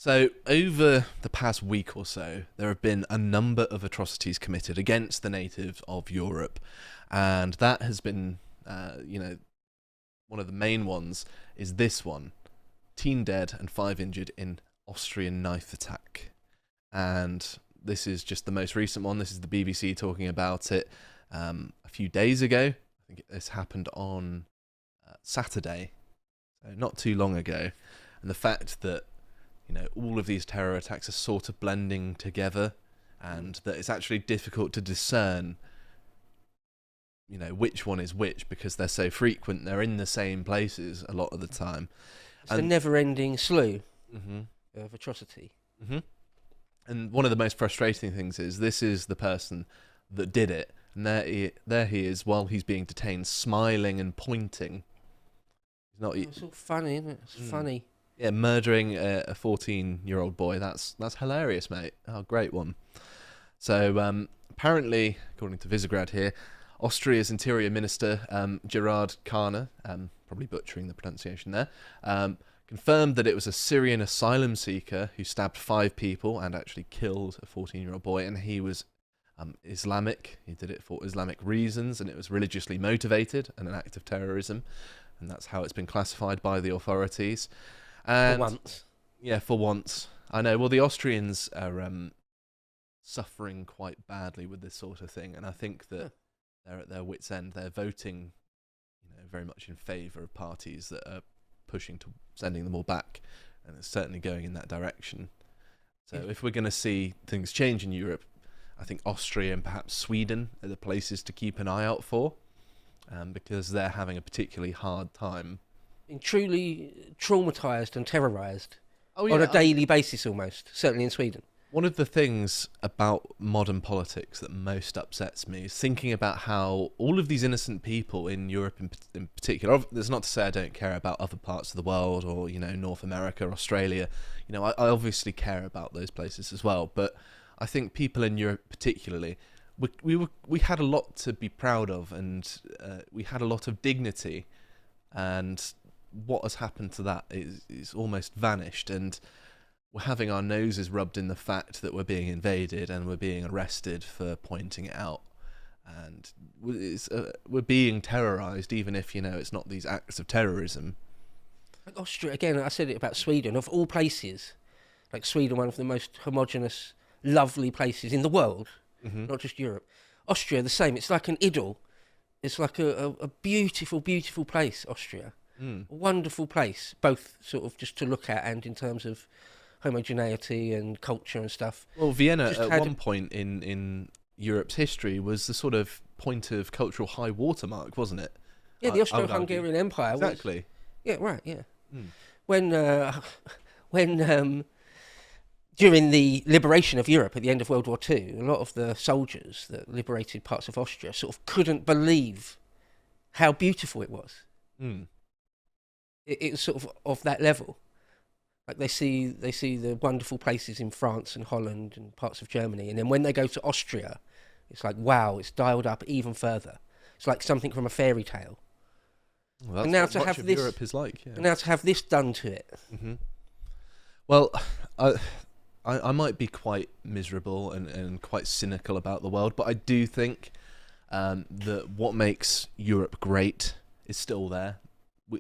So, over the past week or so, there have been a number of atrocities committed against the natives of Europe, and that has been, one of the main ones is this one: 10 dead and 5 injured in Austrian knife attack. And this is just the most recent one. This is the BBC talking about it a few days ago. I think this happened on Saturday, so not too long ago. And the fact that all of these terror attacks are sort of blending together, and that it's actually difficult to discern, which one is which because they're so frequent. They're in the same places a lot of the time. It's a never-ending slew of atrocity. Mm-hmm. And one of the most frustrating things is this is the person that did it, and there he is while he's being detained, smiling and pointing. It's all funny, isn't it? It's funny. Yeah, murdering a 14-year-old boy. That's hilarious, mate. Oh, great one. So apparently, according to Visegrad here, Austria's Interior Minister Gerard Karner, probably butchering the pronunciation there, confirmed that it was a Syrian asylum seeker who stabbed 5 people and actually killed a 14-year-old boy, and he was Islamic. He did it for Islamic reasons, and it was religiously motivated and an act of terrorism, and that's how it's been classified by the authorities. And, for once. Yeah, for once. I know. Well, the Austrians are suffering quite badly with this sort of thing, and I think that they're at their wits' end. They're voting, very much in favour of parties that are pushing to sending them all back, and it's certainly going in that direction. So if we're going to see things change in Europe, I think Austria and perhaps Sweden are the places to keep an eye out for, because they're having a particularly hard time. Being truly traumatised and terrorised on a daily basis almost, certainly in Sweden. One of the things about modern politics that most upsets me is thinking about how all of these innocent people in Europe in particular, that's not to say I don't care about other parts of the world or, North America, Australia, I obviously care about those places as well, but I think people in Europe particularly, we had a lot to be proud of, and we had a lot of dignity, and what has happened to that is almost vanished, and we're having our noses rubbed in the fact that we're being invaded and we're being arrested for pointing it out, and we're being terrorised, even if it's not these acts of terrorism. Like Austria, again, I said it about Sweden, of all places, like Sweden, one of the most homogenous, lovely places in the world, not just Europe. Austria, the same. It's like an idyll. It's like a beautiful, beautiful place, Austria. A wonderful place, both sort of just to look at and in terms of homogeneity and culture and stuff. Well, Vienna at one point in Europe's history was the sort of point of cultural high watermark, wasn't it? Yeah, the Austro-Hungarian Empire. Exactly. Yeah, right, yeah. When during the liberation of Europe at the end of World War II, a lot of the soldiers that liberated parts of Austria sort of couldn't believe how beautiful it was. It was sort of that level. Like they see the wonderful places in France and Holland and parts of Germany, and then when they go to Austria, it's like, wow, it's dialed up even further. It's like something from a fairy tale. Well, that's and now what to much have of this, Europe is like. Yeah. And now to have this done to it. Well, I might be quite miserable and quite cynical about the world, but I do think that what makes Europe great is still there.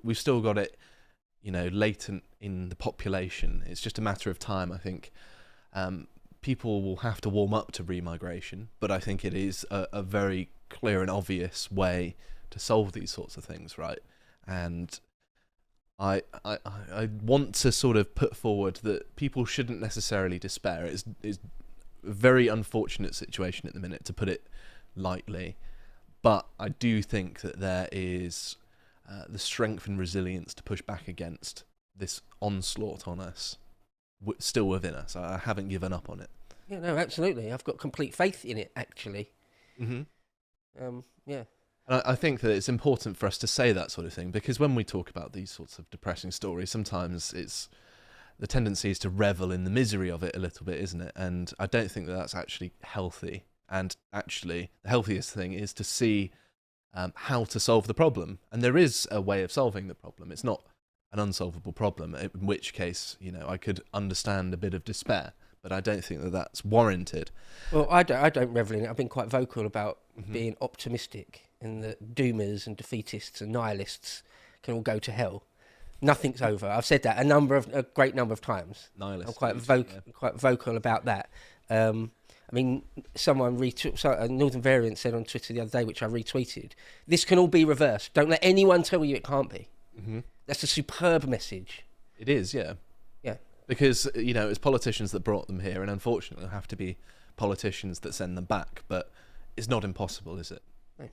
We've still got it, latent in the population. It's just a matter of time, I think. People will have to warm up to remigration, but I think it is a very clear and obvious way to solve these sorts of things, right? And I want to sort of put forward that people shouldn't necessarily despair. It's a very unfortunate situation at the minute, to put it lightly, but I do think that there is the strength and resilience to push back against this onslaught on us still within us. I haven't given up on it. Yeah, no, absolutely. I've got complete faith in it, actually. Yeah. And I think that it's important for us to say that sort of thing, because when we talk about these sorts of depressing stories, sometimes the tendency is to revel in the misery of it a little bit, isn't it? And I don't think that that's actually healthy. And actually, the healthiest thing is to see how to solve the problem. And there is a way of solving the problem. It's not an unsolvable problem, in which case, I could understand a bit of despair, but I don't think that that's warranted. Well, I don't revel in it. I've been quite vocal about Mm-hmm. being optimistic, and that doomers and defeatists and nihilists can all go to hell. Nothing's over. I've said that a great number of times. Nihilist. I'm quite vocal about that. I mean, someone a Northern Variant said on Twitter the other day, which I retweeted, this can all be reversed. Don't let anyone tell you it can't be. Mm-hmm. That's a superb message. It is, yeah. Yeah. Because, it's politicians that brought them here, and unfortunately it'll have to be politicians that send them back, but it's not impossible, is it? No.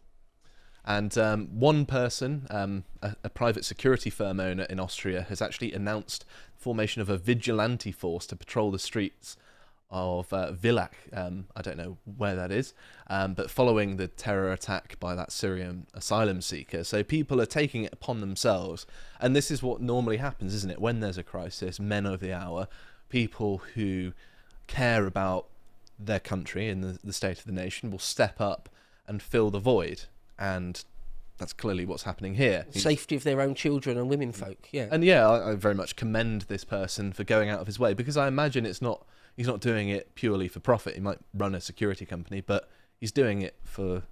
And one person, a private security firm owner in Austria, has actually announced formation of a vigilante force to patrol the streets of Villach. I don't know where that is, but following the terror attack by that Syrian asylum seeker. So people are taking it upon themselves, and this is what normally happens, isn't it? When there's a crisis, men of the hour, people who care about their country and the state of the nation will step up and fill the void, and that's clearly what's happening here. Safety of their own children and women folk, yeah. And yeah, I very much commend this person for going out of his way, because I imagine he's not doing it purely for profit. He might run a security company, but he's doing it for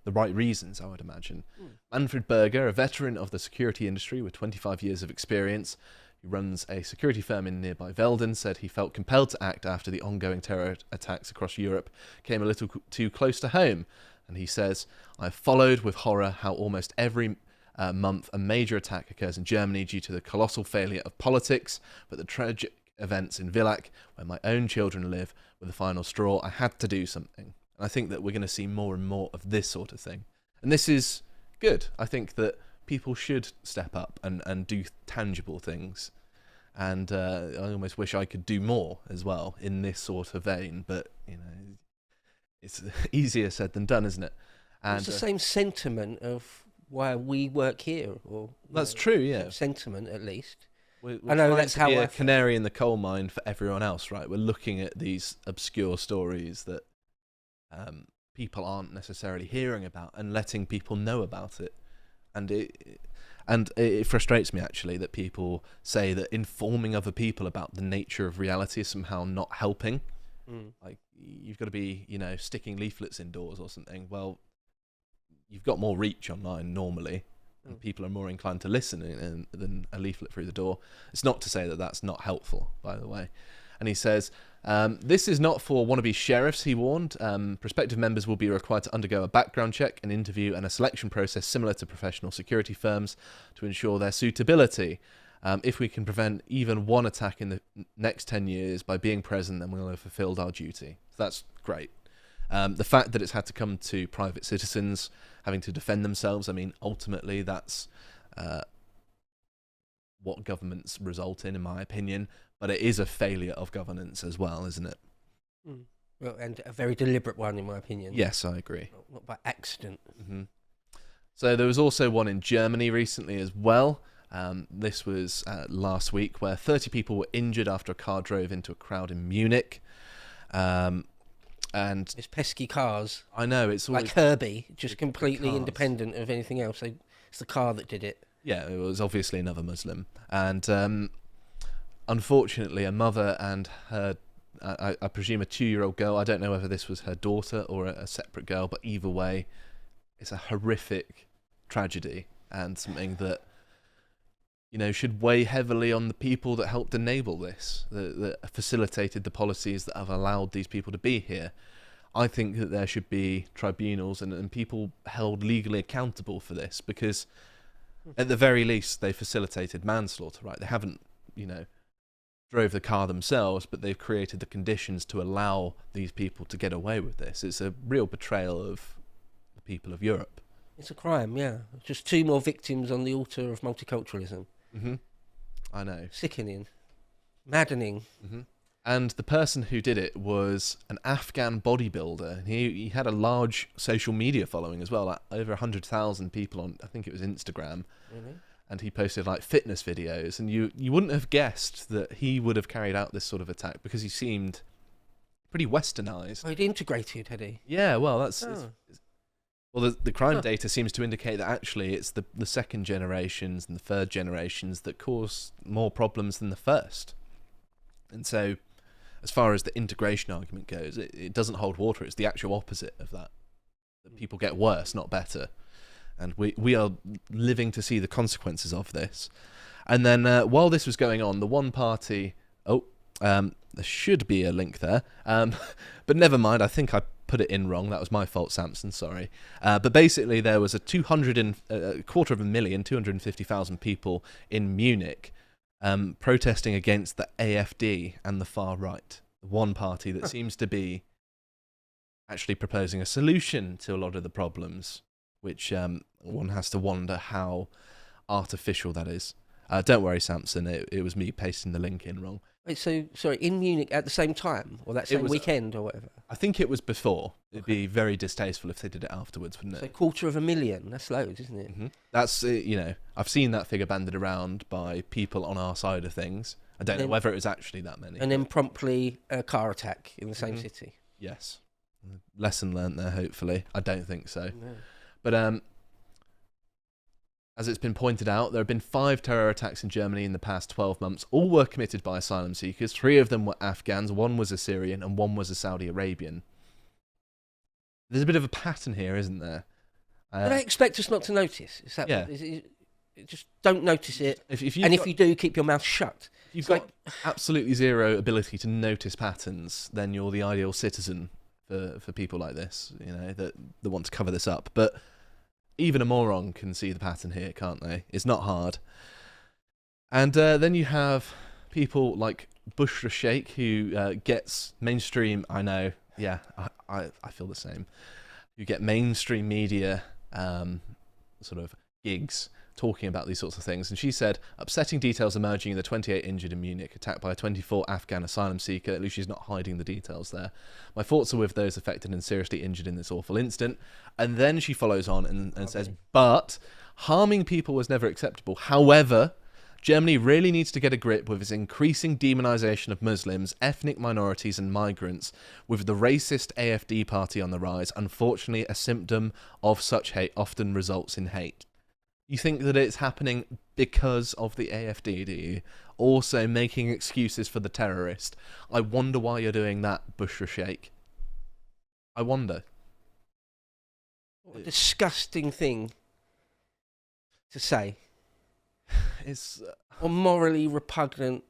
the right reasons, I would imagine. Manfred Berger, a veteran of the security industry with 25 years of experience, who runs a security firm in nearby Velden, said he felt compelled to act after the ongoing terror attacks across Europe came a little too close to home. And he says, "I've followed with horror how almost every month a major attack occurs in Germany due to the colossal failure of politics, but the tragic events in Villach, where my own children live, were the final straw. I had to do something." And I think that we're going to see more and more of this sort of thing. And this is good. I think that people should step up and do tangible things. And I almost wish I could do more as well in this sort of vein. But, it's easier said than done, isn't it? And it's the same sentiment of why we work here. Or that's true, yeah. Sentiment, at least. We're I know trying that's to how be I a canary in the coal mine for everyone else, right? We're looking at these obscure stories that people aren't necessarily hearing about and letting people know about it. And it frustrates me, actually, that people say that informing other people about the nature of reality is somehow not helping. Like, you've got to be, sticking leaflets indoors or something. Well, you've got more reach online normally. And people are more inclined to listen than a leaflet through the door. It's not to say that that's not helpful, by the way. And he says, this is not for wannabe sheriffs, he warned. Prospective members will be required to undergo a background check, an interview, and a selection process similar to professional security firms to ensure their suitability. If we can prevent even one attack in the next 10 years by being present, then we'll have fulfilled our duty. So that's great. The fact that it's had to come to private citizens having to defend themselves, I mean, ultimately that's what governments result in my opinion, but it is a failure of governance as well, isn't it? Well, and a very deliberate one, in my opinion. Yes, I agree. Not by accident. Mm-hmm. So there was also one in Germany recently as well. This was last week, where 30 people were injured after a car drove into a crowd in Munich. And it's pesky cars. I know, it's always like Herbie, just completely cars. Independent of anything else. It's the car that did it. Yeah, it was obviously another Muslim. And unfortunately, a mother and her, I presume a 2-year-old girl, I don't know whether this was her daughter or a separate girl, but either way, it's a horrific tragedy and something that, should weigh heavily on the people that helped enable this, that facilitated the policies that have allowed these people to be here. I think that there should be tribunals and people held legally accountable for this, because at the very least they facilitated manslaughter, right? They haven't, drove the car themselves, but they've created the conditions to allow these people to get away with this. It's a real betrayal of the people of Europe. It's a crime, yeah. Just 2 more victims on the altar of multiculturalism. Mm-hmm. I know. Sickening. Maddening. Mm-hmm. And the person who did it was an Afghan bodybuilder. He had a large social media following as well, like over 100,000 people on, I think it was Instagram. Really? And he posted like fitness videos, and you wouldn't have guessed that he would have carried out this sort of attack, because he seemed pretty westernized. Oh, he'd integrated, had he? Yeah, well, that's Well, the crime Huh. data seems to indicate that actually it's the second generations and the third generations that cause more problems than the first. And so, as far as the integration argument goes, it doesn't hold water. It's the actual opposite of that. That people get worse, not better. And we are living to see the consequences of this. And then while this was going on, the one party... Oh, there should be a link there. But never mind, I think I put it in wrong. That was my fault, Samson, sorry. But basically there was a 250,000 people in Munich protesting against the AfD and the far right. The one party that seems to be actually proposing a solution to a lot of the problems, which one has to wonder how artificial that is. Don't worry, Samson, it was me pasting the link in wrong. Wait, so, sorry, in Munich at the same time? Or that same weekend or whatever? I think it was before. It'd be very distasteful if they did it afterwards, wouldn't So it? 250,000, that's loads, isn't it? Mm-hmm. That's, I've seen that figure banded around by people on our side of things. I don't know whether it was actually that many. And then promptly a car attack in the same city. Yes. Lesson learnt there, hopefully. I don't think so. No. But as it's been pointed out, there have been 5 terror attacks in Germany in the past 12 months. All were committed by asylum seekers. 3 of them were Afghans, 1 was a Syrian, and 1 was a Saudi Arabian. There's a bit of a pattern here, isn't there? But I expect us not to notice. Is that Yeah. just don't notice it. If If you do, keep your mouth shut. you've It's got absolutely zero ability to notice patterns, then you're the ideal citizen for people like this, that want to cover this up. But even a moron can see the pattern here, can't they? It's not hard. And then you have people like Bushra Sheikh, who gets mainstream... I know, yeah, I feel the same. You get mainstream media sort of gigs talking about these sorts of things. And she said, upsetting details emerging in the 28 injured in Munich, attacked by a 24 Afghan asylum seeker. At least she's not hiding the details there. My thoughts are with those affected and seriously injured in this awful incident. And then she follows on and says, but harming people was never acceptable. However, Germany really needs to get a grip with its increasing demonisation of Muslims, ethnic minorities and migrants, with the racist AfD party on the rise. Unfortunately, a symptom of such hate often results in hate. You think that it's happening because of the AfD, do you? Also making excuses for the terrorist. I wonder why you're doing that, Bushra Sheikh. I wonder. What a disgusting thing to say. It's Or morally repugnant.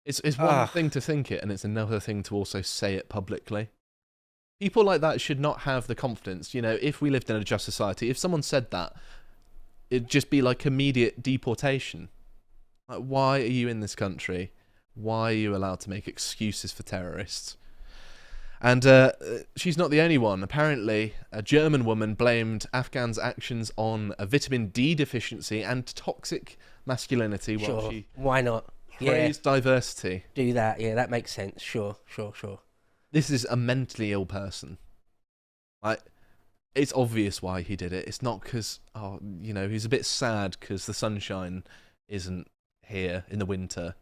it's one thing to think it, and it's another thing to also say it publicly. People like that should not have the confidence. If we lived in a just society, if someone said that, it'd just be like immediate deportation. Like, why are you in this country? Why are you allowed to make excuses for terrorists? And she's not the only one. Apparently, a German woman blamed Afghans' actions on a vitamin D deficiency and toxic masculinity while she Why not? praised diversity. Do that. Yeah, that makes sense. Sure. This is a mentally ill person. Like, it's obvious why he did it. It's not because, he's a bit sad because the sunshine isn't here in the winter.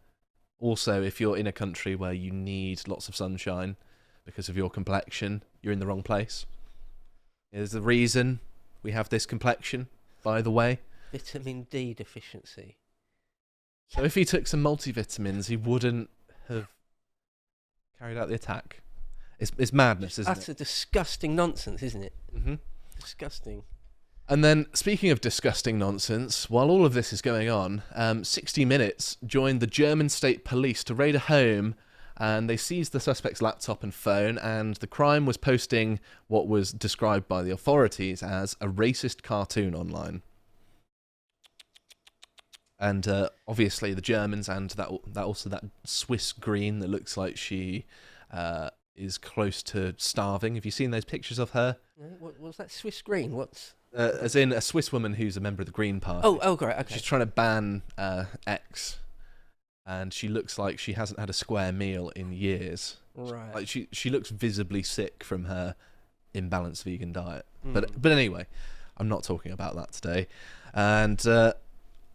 Also, if you're in a country where you need lots of sunshine because of your complexion, you're in the wrong place. There's the reason we have this complexion, by the way. Vitamin D deficiency. So if he took some multivitamins, he wouldn't have carried out the attack. It's madness, isn't Utter disgusting nonsense, isn't it? Mm-hmm. Disgusting. And then, speaking of disgusting nonsense, while all of this is going on, 60 Minutes joined the German state police to raid a home, and they seized the suspect's laptop and phone, and the crime was posting what was described by the authorities as a racist cartoon online. And obviously the Germans, and that Swiss green that looks like she is close to starving. Have you seen those pictures of her? What was that Swiss green? What's... As in a Swiss woman who's a member of the Green Party. Oh, great, okay. She's trying to ban X, and she looks like she hasn't had a square meal in years. Right. Like she looks visibly sick from her imbalanced vegan diet. But anyway, I'm not talking about that today. And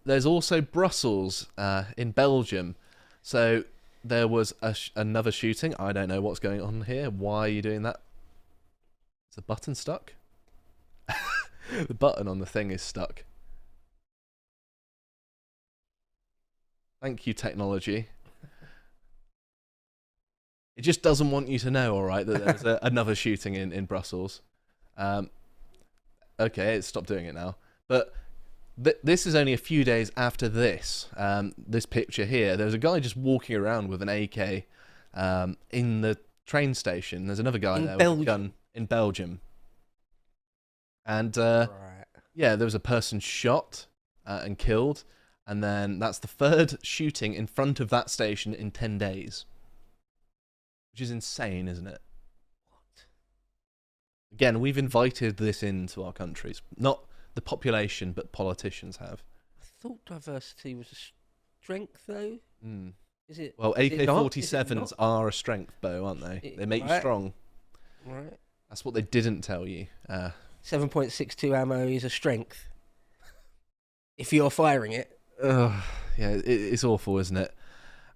there's also Brussels in Belgium. So there was another shooting. I don't know what's going on here. Why are you doing that? Is the button stuck? The button on the thing is stuck. Thank you, technology. It just doesn't want you to know, all right, that there's another shooting in Brussels. Okay, it's stopped doing it now. But this is only a few days after this. This picture here, there's a guy just walking around with an AK in the train station. There's another guy there with a gun in Belgium. And yeah, there was a person shot and killed. And then that's the third shooting in front of that station in 10 days. Which is insane, isn't it? What? Again, we've invited this into our countries. Not the population, but politicians have. I thought diversity was a strength, though. Mm. Is it? Well, AK-47s are a strength, Bo, aren't they? They make you strong. Right. That's what they didn't tell you. 7.62 ammo is a strength. If you're firing it. Yeah, it's awful, isn't it?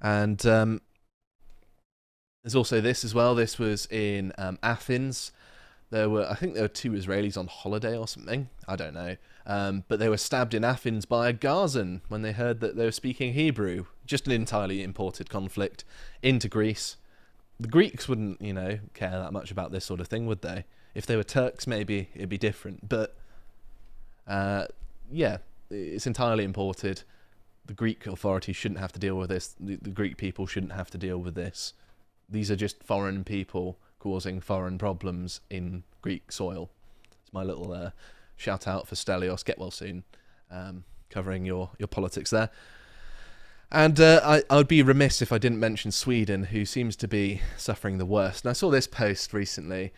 And there's also this as well. This was in Athens. I think there were 2 Israelis on holiday or something. I don't know. But they were stabbed in Athens by a Gazan when they heard that they were speaking Hebrew. Just an entirely imported conflict into Greece. The Greeks wouldn't, care that much about this sort of thing, would they? If they were Turks, maybe it'd be different. But, yeah, it's entirely imported. The Greek authorities shouldn't have to deal with this. The Greek people shouldn't have to deal with this. These are just foreign people causing foreign problems in Greek soil. It's my little shout out for Stelios. Get well soon. Covering your politics there. And I would be remiss if I didn't mention Sweden, who seems to be suffering the worst. And I saw this post recently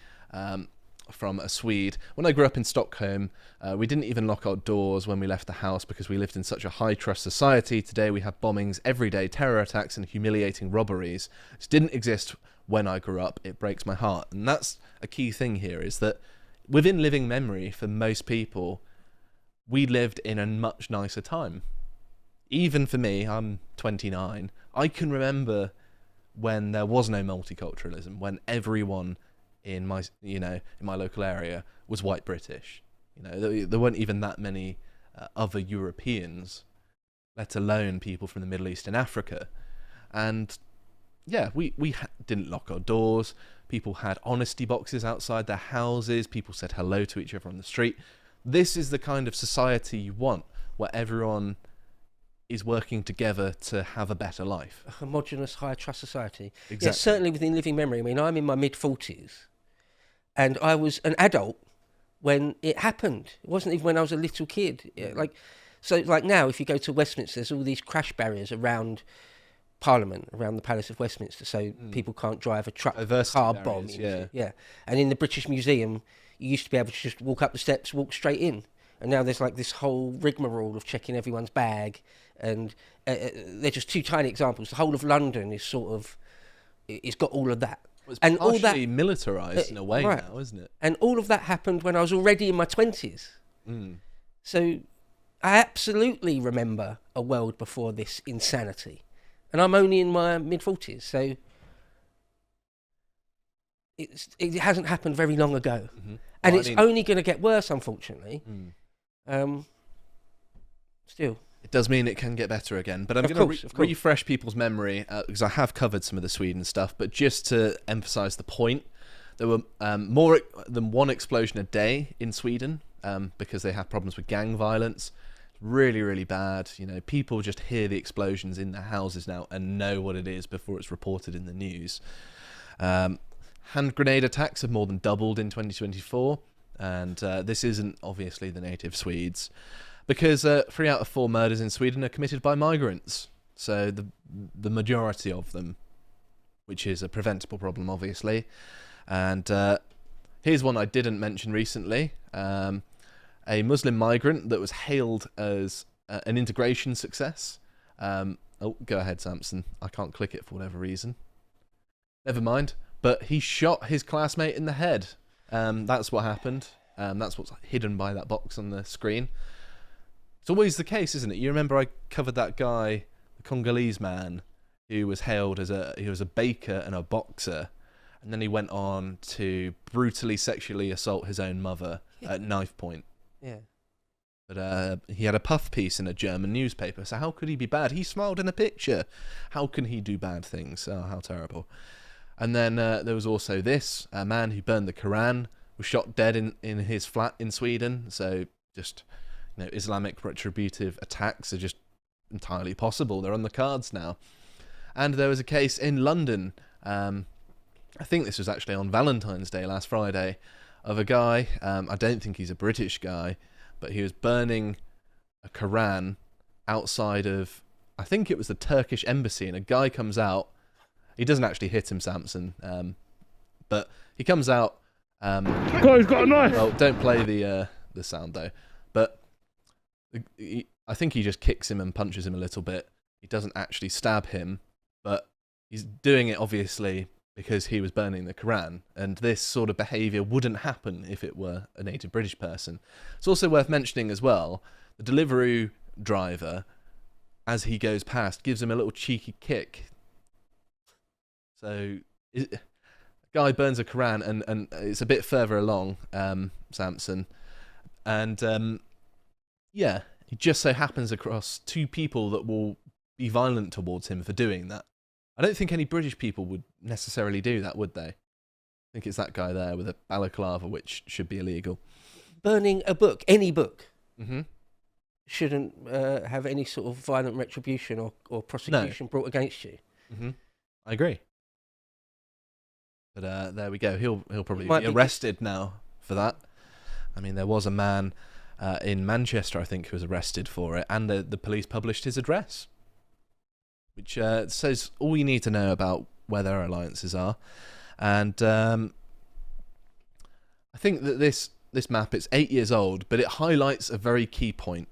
from a Swede. When I grew up in Stockholm, we didn't even lock our doors when we left the house because we lived in such a high-trust society. Today we have bombings every day, terror attacks and humiliating robberies. This didn't exist when I grew up. It breaks my heart. And that's a key thing here, is that within living memory, for most people, we lived in a much nicer time. Even for me, I'm 29, I can remember when there was no multiculturalism, when everyone in my local area was white British. There weren't even that many other Europeans, let alone people from the Middle East and Africa. And yeah, we didn't lock our doors. People had honesty boxes outside their houses. People said hello to each other on the street. This is the kind of society you want, where everyone is working together to have a better life. A homogenous, high trust society. Exactly. Yeah, certainly within living memory. I mean, I'm in my mid-40s, and I was an adult when it happened. It wasn't even when I was a little kid. Like now, if you go to Westminster, there's all these crash barriers around Parliament, around the Palace of Westminster, so people can't drive a truck, car bomb. Yeah. And in the British Museum, you used to be able to just walk up the steps, walk straight in. And now there's like this whole rigmarole of checking everyone's bag. And they're just 2 tiny examples. The whole of London is it's got all of that. Well, it's partially militarised in a way now, isn't it? And all of that happened when I was already in my 20s. So I absolutely remember a world before this insanity. And I'm only in my mid-40s, so it hasn't happened very long ago. Mm-hmm. And it's only going to get worse, unfortunately. Still. It does mean it can get better again. But I'm going to refresh people's memory, because I have covered some of the Sweden stuff, but just to emphasise the point, there were more than one explosion a day in Sweden because they have problems with gang violence. Really, really bad. People just hear the explosions in their houses now and know what it is before it's reported in the news. Hand grenade attacks have more than doubled in 2024, and this isn't obviously the native Swedes, because 3 out of 4 murders in Sweden are committed by migrants. So the majority of them, which is a preventable problem, obviously. And here's one I didn't mention recently. A Muslim migrant that was hailed as an integration success. Go ahead, Samson. I can't click it for whatever reason. Never mind. But he shot his classmate in the head. That's what happened. That's what's hidden by that box on the screen. It's always the case, isn't it? You remember I covered that guy, the Congolese man, who was hailed as he was a baker and a boxer, and then he went on to brutally sexually assault his own mother at knife point. Yeah. But he had a puff piece in a German newspaper, so how could he be bad? He smiled in a picture. How can he do bad things? Oh, how terrible. And then there was also this, a man who burned the Quran, was shot dead in his flat in Sweden. So just, Islamic retributive attacks are just entirely possible. They're on the cards now. And there was a case in London, I think this was actually on Valentine's Day last Friday, of a guy, I don't think he's a British guy, but he was burning a Quran outside of, I think it was the Turkish embassy, and a guy comes out. He doesn't actually hit him, Samson, but he comes out. Oh, he's got a knife! Well, don't play the sound though. But I think he just kicks him and punches him a little bit. He doesn't actually stab him, but he's doing it obviously because he was burning the Quran, and this sort of behaviour wouldn't happen if it were a native British person. It's also worth mentioning as well, the Deliveroo driver, as he goes past, gives him a little cheeky kick. So, a guy burns a Quran, and it's a bit further along, Samson, and yeah, he just so happens across two people that will be violent towards him for doing that. I don't think any British people would necessarily do that, would they? I think it's that guy there with a balaclava, which should be illegal. Burning a book, any book, Mm-hmm. shouldn't have any sort of violent retribution or prosecution brought against you. Mm-hmm. I agree. But there we go. He'll probably Might be be arrested now for that. I mean, there was a man in Manchester, I think, who was arrested for it, and the police published his address, which says all you need to know about where their alliances are. And I think that this map, it's 8 years old, but it highlights a very key point.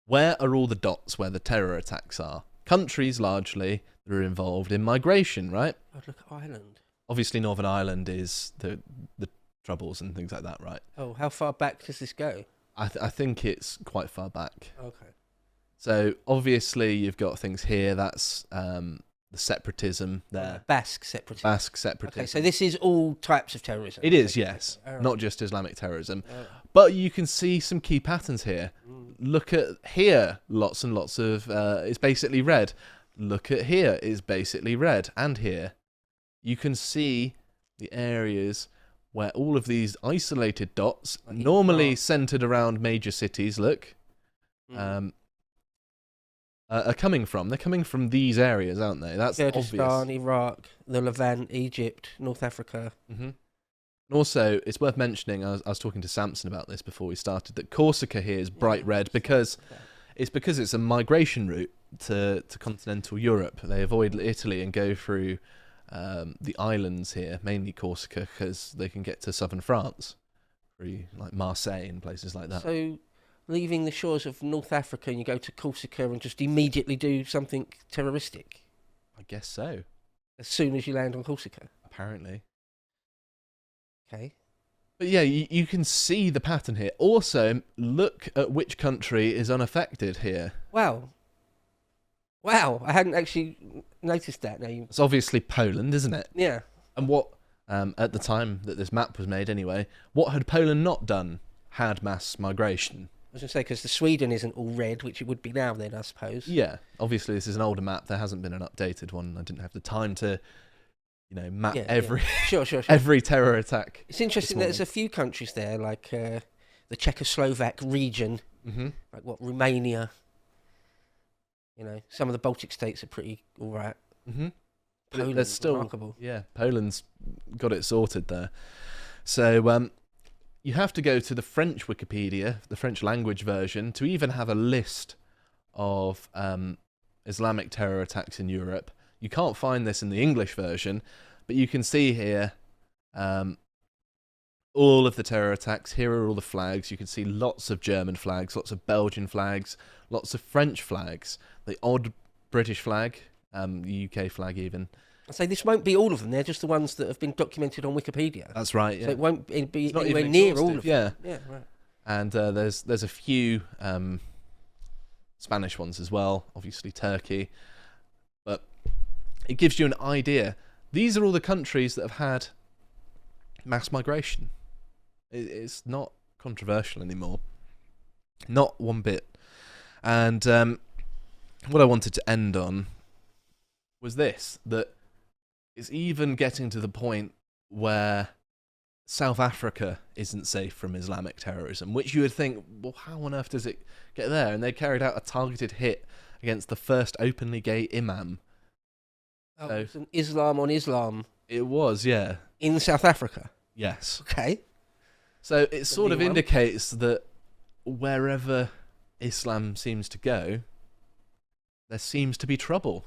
Where are all the dots where the terror attacks are? Countries, largely, that are involved in migration, right? Oh, look at Ireland. Obviously, Northern Ireland is the troubles and things like that, right? Oh, how far back does this go? I think it's quite far back. Okay. So, obviously, you've got things here. That's the separatism there. Basque separatism. Basque separatism. Okay, so this is all types of terrorism. It is, yes. All right. Not just Islamic terrorism. Oh. But you can see some key patterns here. Mm. Look at here. Lots and lots of... it's basically red. Look at here. It's basically red. And here. You can see the areas where all of these isolated dots, Like normally Iraq. centred around major cities, look, Mm. are coming from. They're coming from these areas, aren't they? That's Kurdistan, obvious. Iraq, the Levant, Egypt, North Africa. Mm-hmm. Also, it's worth mentioning, I was talking to Samson about this before we started, that Corsica here is bright red because it's a migration route to continental Europe. They avoid Italy and go through the islands here, mainly Corsica, because they can get to southern France, through like Marseille and places like that. So, leaving the shores of North Africa and you go to Corsica and just immediately do something terroristic I guess so, as soon as you land on Corsica. apparently. Okay. But yeah, you can see the pattern here. Also, look at which country is unaffected here. Wow. Wow, I hadn't actually noticed that. Now you... It's obviously Poland, isn't it? Yeah. And what, at the time that this map was made anyway, what had Poland not done? Had mass migration. I was going to say, because the Sweden isn't all red, which it would be now then, I suppose. Yeah, obviously this is an older map. There hasn't been an updated one. I didn't have the time to, map Yeah, every Sure. every terror attack. It's interesting that there's a few countries there, like the Czechoslovak region, Mm-hmm. like Romania. Some of the Baltic states are pretty all right. Mm-hmm. Poland's There's still, remarkable. yeah, Poland's got it sorted there. So you have to go to the French Wikipedia, the French language version, to even have a list of Islamic terror attacks in Europe. You can't find this in the English version, but you can see here all of the terror attacks. Here are all the flags. You can see lots of German flags, lots of Belgian flags, lots of French flags, the odd British flag, the UK flag even. I say this won't be all of them. They're just the ones that have been documented on Wikipedia. That's right, yeah. So it won't be It's not anywhere even near all exhaustive, of yeah. them. Yeah, right. And there's a few Spanish ones as well, obviously Turkey. But it gives you an idea. These are all the countries that have had mass migration. It's not controversial anymore. Not one bit. And what I wanted to end on was this, that it's even getting to the point where South Africa isn't safe from Islamic terrorism, which you would think, well, how on earth does it get there? And they carried out a targeted hit against the first openly gay imam. Oh, So, it's an Islam on Islam it was, yeah. in South Africa. Yes. Okay. So it sort of new one. indicates that wherever Islam seems to go, there seems to be trouble.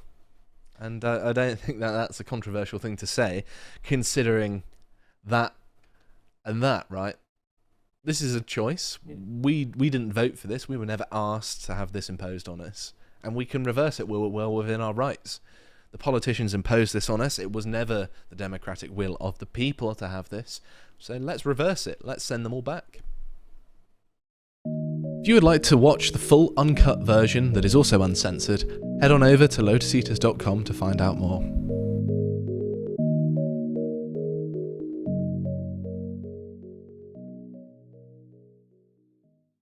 And I don't think that that's a controversial thing to say, considering that and that, right? This is a choice. We didn't vote for this. We were never asked to have this imposed on us. And we can reverse it well within our rights. The politicians imposed this on us. It was never the democratic will of the people to have this. So let's reverse it. Let's send them all back. If you would like to watch the full uncut version that is also uncensored, head on over to lotuseaters.com to find out more.